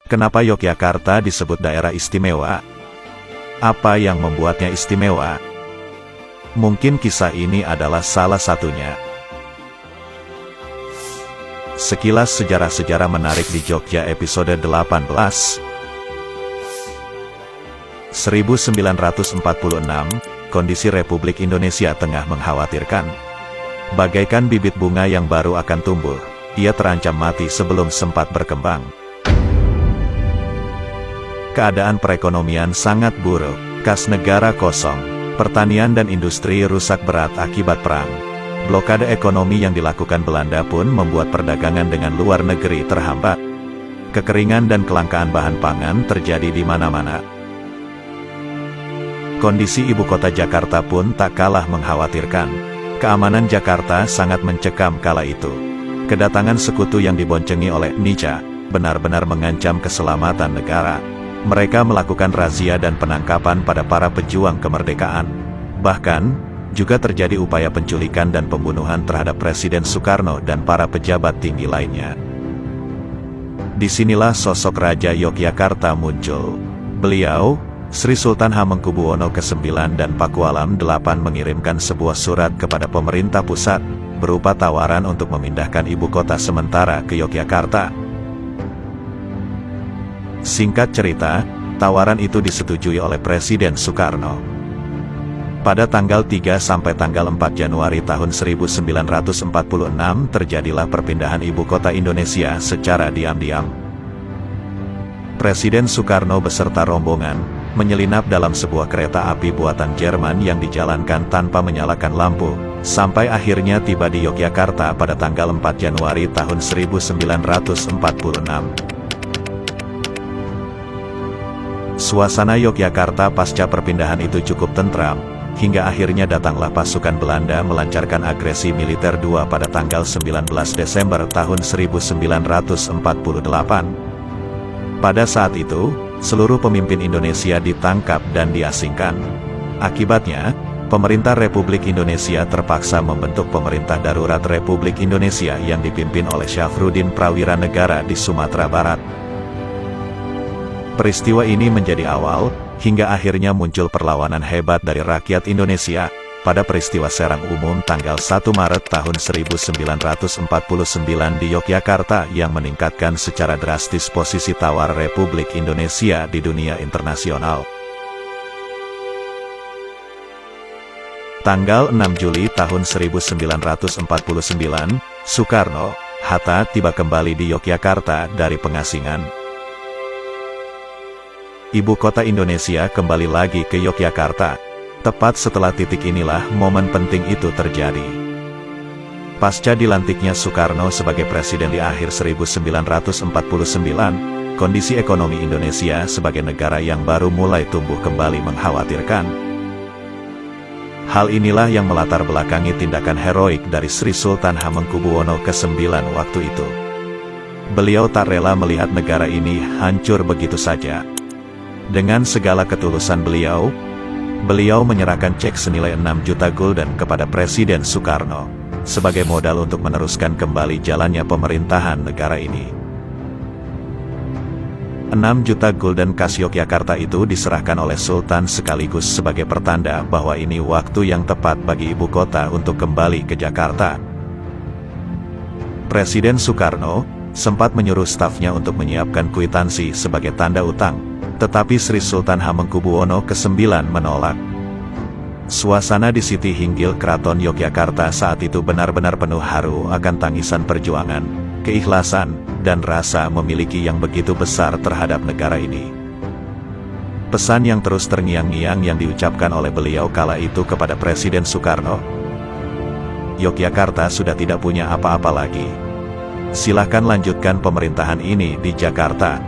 Kenapa Yogyakarta disebut daerah istimewa? Apa yang membuatnya istimewa? Mungkin kisah ini adalah salah satunya. Sekilas sejarah-sejarah menarik di Jogja episode 18. 1946, kondisi Republik Indonesia tengah mengkhawatirkan. Bagaikan bibit bunga yang baru akan tumbuh, ia terancam mati sebelum sempat berkembang. Keadaan perekonomian sangat buruk, kas negara kosong, pertanian dan industri rusak berat akibat perang. Blokade ekonomi yang dilakukan Belanda pun membuat perdagangan dengan luar negeri terhambat. Kekeringan dan kelangkaan bahan pangan terjadi di mana-mana. Kondisi ibu kota Jakarta pun tak kalah mengkhawatirkan. Keamanan Jakarta sangat mencekam kala itu. Kedatangan sekutu yang diboncengi oleh Nietzsche benar-benar mengancam keselamatan negara. Mereka melakukan razia dan penangkapan pada para pejuang kemerdekaan. Bahkan, juga terjadi upaya penculikan dan pembunuhan terhadap Presiden Soekarno dan para pejabat tinggi lainnya. Disinilah sosok Raja Yogyakarta muncul. Beliau, Sri Sultan Hamengkubuwono ke-9 dan Pakualam VIII mengirimkan sebuah surat kepada pemerintah pusat, berupa tawaran untuk memindahkan ibu kota sementara ke Yogyakarta. Singkat cerita, tawaran itu disetujui oleh Presiden Soekarno. Pada tanggal 3 sampai tanggal 4 Januari tahun 1946 terjadilah perpindahan ibu kota Indonesia secara diam-diam. Presiden Soekarno beserta rombongan menyelinap dalam sebuah kereta api buatan Jerman yang dijalankan tanpa menyalakan lampu, sampai akhirnya tiba di Yogyakarta pada tanggal 4 Januari tahun 1946. Suasana Yogyakarta pasca perpindahan itu cukup tentram, hingga akhirnya datanglah pasukan Belanda melancarkan agresi militer 2 pada tanggal 19 Desember tahun 1948. Pada saat itu, seluruh pemimpin Indonesia ditangkap dan diasingkan. Akibatnya, pemerintah Republik Indonesia terpaksa membentuk Pemerintah Darurat Republik Indonesia yang dipimpin oleh Syafruddin Prawiranegara di Sumatera Barat. Peristiwa ini menjadi awal, hingga akhirnya muncul perlawanan hebat dari rakyat Indonesia, pada peristiwa Serang Umum tanggal 1 Maret tahun 1949 di Yogyakarta yang meningkatkan secara drastis posisi tawar Republik Indonesia di dunia internasional. Tanggal 6 Juli tahun 1949, Soekarno, Hatta tiba kembali di Yogyakarta dari pengasingan. Ibu kota Indonesia kembali lagi ke Yogyakarta. Tepat setelah titik inilah momen penting itu terjadi. Pasca dilantiknya Soekarno sebagai presiden di akhir 1949, kondisi ekonomi Indonesia sebagai negara yang baru mulai tumbuh kembali mengkhawatirkan. Hal inilah yang melatar belakangi tindakan heroik dari Sri Sultan Hamengkubuwono ke-9 waktu itu. Beliau tak rela melihat negara ini hancur begitu saja. Dengan segala ketulusan beliau menyerahkan cek senilai 6 juta gulden kepada Presiden Soekarno, sebagai modal untuk meneruskan kembali jalannya pemerintahan negara ini. 6 juta gulden kas Yogyakarta itu diserahkan oleh Sultan sekaligus sebagai pertanda bahwa ini waktu yang tepat bagi ibu kota untuk kembali ke Jakarta. Presiden Soekarno sempat menyuruh stafnya untuk menyiapkan kwitansi sebagai tanda utang, tetapi Sri Sultan Hamengkubuwono ke-9 menolak. Suasana di Siti Hinggil Keraton Yogyakarta saat itu benar-benar penuh haru akan tangisan perjuangan, keikhlasan, dan rasa memiliki yang begitu besar terhadap negara ini. Pesan yang terus terngiang-ngiang yang diucapkan oleh beliau kala itu kepada Presiden Soekarno, Yogyakarta sudah tidak punya apa-apa lagi. Silahkan lanjutkan pemerintahan ini di Jakarta.